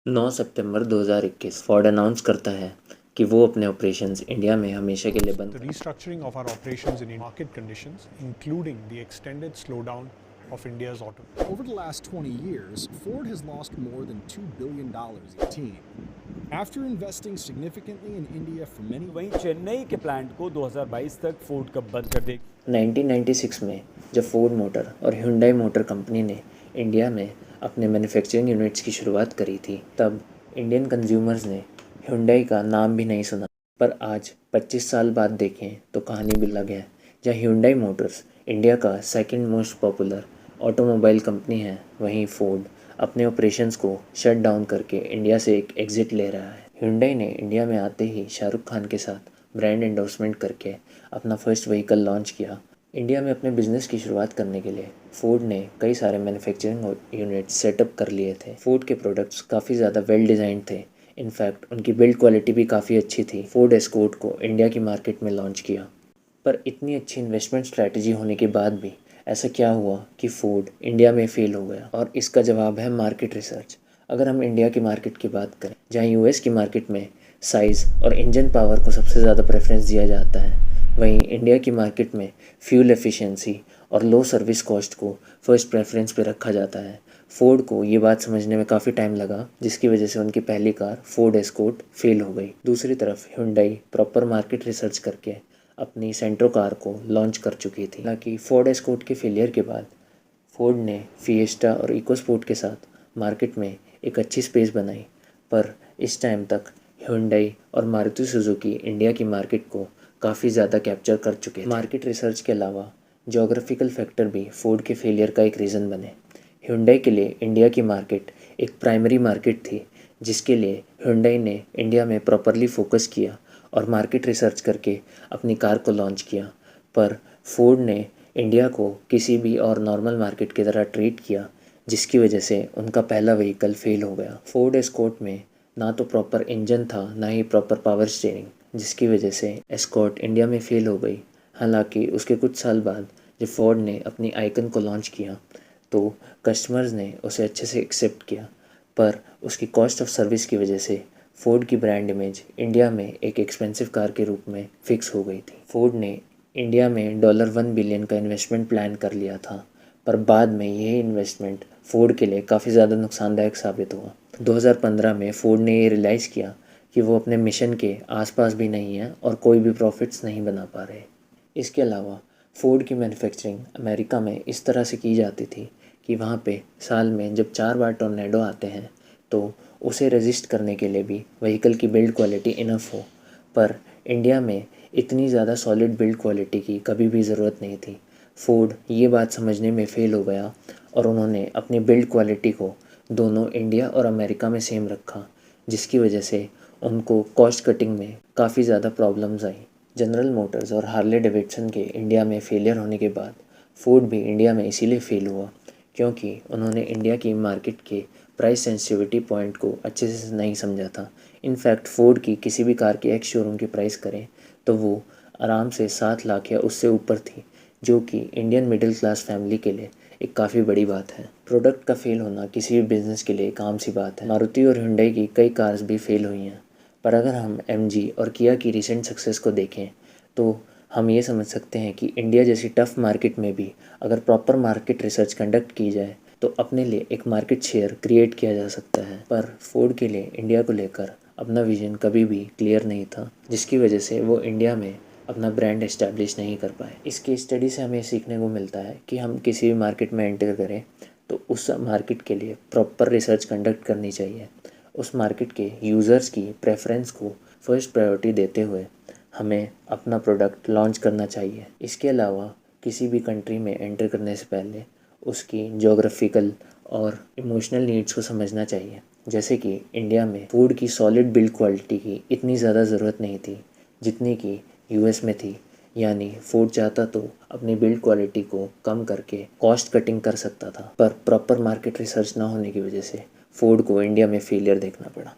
9 सितंबर 2021 Ford announce करता है कि वो अपने ऑपरेशंस इंडिया में हमेशा के लिए बंद The कर restructuring of our operations in market conditions, including the extended slowdown of India's auto. Over the last 20 years, Ford has lost more than $2 billion in team. After investing significantly in India for many वहीं चेन्नई के plant को 2022 तक Ford कब बंद कर देगी? 1996 में जब फोर्ड मोटर और hyundai मोटर कंपनी ने इंडिया में अपने मैन्युफैक्चरिंग यूनिट्स की शुरुआत करी थी, तब इंडियन कंज्यूमर्स ने hyundai का नाम भी नहीं सुना। पर आज 25 साल बाद देखें तो कहानी भी अलग है। जहाँ hyundai मोटर्स इंडिया का second most popular automobile company है, वहीं फोर्ड अपने ऑपरेशंस को शट डाउन करके इंडिया से एक एग्ज़िट ले रहा है। hyundai ने इंडिया में आते ही शाहरुख खान के साथ ब्रांड एंडोर्समेंट करके अपना फर्स्ट व्हीकल लॉन्च किया। इंडिया में अपने बिजनेस की शुरुआत करने के लिए फोर्ड ने कई सारे मैन्युफैक्चरिंग यूनिट सेटअप कर लिए थे। फोर्ड के प्रोडक्ट्स काफ़ी ज़्यादा वेल डिज़ाइंड थे। इनफैक्ट उनकी बिल्ड क्वालिटी भी काफ़ी अच्छी थी। फोर्ड एस्कॉर्ट को इंडिया की मार्केट में लॉन्च किया। पर इतनी अच्छी इन्वेस्टमेंट स्ट्रैटेजी होने के बाद भी ऐसा क्या हुआ कि फोर्ड इंडिया में फेल हो गया? और इसका जवाब है मार्केट रिसर्च। अगर हम इंडिया की मार्केट की बात करें, जहां यूएस की मार्केट में साइज़ और इंजन पावर को सबसे ज़्यादा प्रेफरेंस दिया जाता है, वहीं इंडिया की मार्केट में फ्यूल एफिशिएंसी और लो सर्विस कॉस्ट को फर्स्ट प्रेफरेंस पे रखा जाता है। फोर्ड को ये बात समझने में काफ़ी टाइम लगा, जिसकी वजह से उनकी पहली कार फोर्ड एस्कॉर्ट फेल हो गई। दूसरी तरफ Hyundai प्रॉपर मार्केट रिसर्च करके अपनी सेंट्रो कार को लॉन्च कर चुकी थी। हालांकि फोर्ड एस्कॉर्ट के फेलियर के बाद फोर्ड ने फिएस्टा और इकोस्पोर्ट के साथ मार्केट में एक अच्छी स्पेस बनाई, पर इस टाइम तक Hyundai और मारुति सुजुकी इंडिया की मार्केट को काफ़ी ज़्यादा कैप्चर कर चुके थे। मार्केट रिसर्च के अलावा जोग्राफिकल फैक्टर भी फोर्ड के फेलियर का एक रीज़न बने। Hyundai के लिए इंडिया की मार्केट एक प्राइमरी मार्केट थी, जिसके लिए Hyundai ने इंडिया में प्रॉपरली फोकस किया और मार्केट रिसर्च करके अपनी कार को लॉन्च किया। पर फोर्ड ने इंडिया को किसी भी और नॉर्मल मार्केट की तरह ट्रीट किया, जिसकी वजह से उनका पहला व्हीकल फेल हो गया। फोर्ड एस्कॉर्ट में ना तो प्रॉपर इंजन था, ना ही प्रॉपर पावर स्टीयरिंग, जिसकी वजह से एस्कॉर्ट इंडिया में फेल हो गई। हालांकि उसके कुछ साल बाद जब फोर्ड ने अपनी आइकन को लॉन्च किया तो कस्टमर्स ने उसे अच्छे से एक्सेप्ट किया, पर उसकी कॉस्ट ऑफ सर्विस की वजह से फोर्ड की ब्रांड इमेज इंडिया में एक एक्सपेंसिव कार के रूप में फिक्स हो गई थी। फोर्ड ने इंडिया में $1 बिलियन का इन्वेस्टमेंट प्लान कर लिया था, पर बाद में यही इन्वेस्टमेंट फोर्ड के लिए काफ़ी ज़्यादा नुकसानदायक साबित हुआ। 2015 में फोर्ड ने ये रियलाइज़ किया कि वो अपने मिशन के आसपास भी नहीं है और कोई भी प्रॉफिट्स नहीं बना पा रहे। इसके अलावा फोर्ड की मैन्युफैक्चरिंग अमेरिका में इस तरह से की जाती थी कि वहाँ पे साल में जब 4 बार टोर्नेडो आते हैं तो उसे रेजिस्ट करने के लिए भी व्हीकल की बिल्ड क्वालिटी इनफ हो। पर इंडिया में इतनी ज़्यादा सॉलिड बिल्ड क्वालिटी की कभी भी ज़रूरत नहीं थी। फोर्ड ये बात समझने में फेल हो गया और उन्होंने अपनी बिल्ड क्वालिटी को दोनों इंडिया और अमेरिका में सेम रखा, जिसकी वजह से उनको कॉस्ट कटिंग में काफ़ी ज़्यादा प्रॉब्लम्स आई। जनरल मोटर्स और हार्ले डेविडसन के इंडिया में फेलियर होने के बाद फोर्ड भी इंडिया में इसीलिए फेल हुआ क्योंकि उन्होंने इंडिया की मार्केट के प्राइस सेंसिटिविटी पॉइंट को अच्छे से नहीं समझा था। इनफैक्ट फोर्ड की किसी भी कार की एक्स शोरूम की प्राइस करें तो वो आराम से 7 लाख या उससे ऊपर थी, जो कि इंडियन मिडिल क्लास फैमिली के लिए एक काफ़ी बड़ी बात है। प्रोडक्ट का फेल होना किसी भी बिजनेस के लिए एक आम सी बात है। मारुति और Hyundai की कई कार्स भी फेल हुई हैं, पर अगर हम MG और किया की रिसेंट सक्सेस को देखें तो हम ये समझ सकते हैं कि इंडिया जैसी टफ मार्केट में भी अगर प्रॉपर मार्केट रिसर्च कंडक्ट की जाए तो अपने लिए एक मार्केट शेयर क्रिएट किया जा सकता है। पर फोर्ड के लिए इंडिया को लेकर अपना विजन कभी भी क्लियर नहीं था, जिसकी वजह से वो इंडिया में अपना ब्रांड एस्टैब्लिश नहीं कर पाए। इस केस स्टडी से हमें सीखने को मिलता है कि हम किसी भी मार्केट में एंटर करें तो उस मार्केट के लिए प्रॉपर रिसर्च कंडक्ट करनी चाहिए। उस मार्केट के यूज़र्स की प्रेफरेंस को फर्स्ट प्रायोरिटी देते हुए हमें अपना प्रोडक्ट लॉन्च करना चाहिए। इसके अलावा किसी भी कंट्री में एंटर करने से पहले उसकी जोग्राफिकल और इमोशनल नीड्स को समझना चाहिए। जैसे कि इंडिया में फूड की सॉलिड बिल्ड क्वालिटी की इतनी ज़्यादा ज़रूरत नहीं थी जितनी कि यूएस में थी, यानी फोर्ड चाहता तो अपनी बिल्ड क्वालिटी को कम करके कॉस्ट कटिंग कर सकता था, पर प्रॉपर मार्केट रिसर्च ना होने की वजह से फोर्ड को इंडिया में फेलियर देखना पड़ा।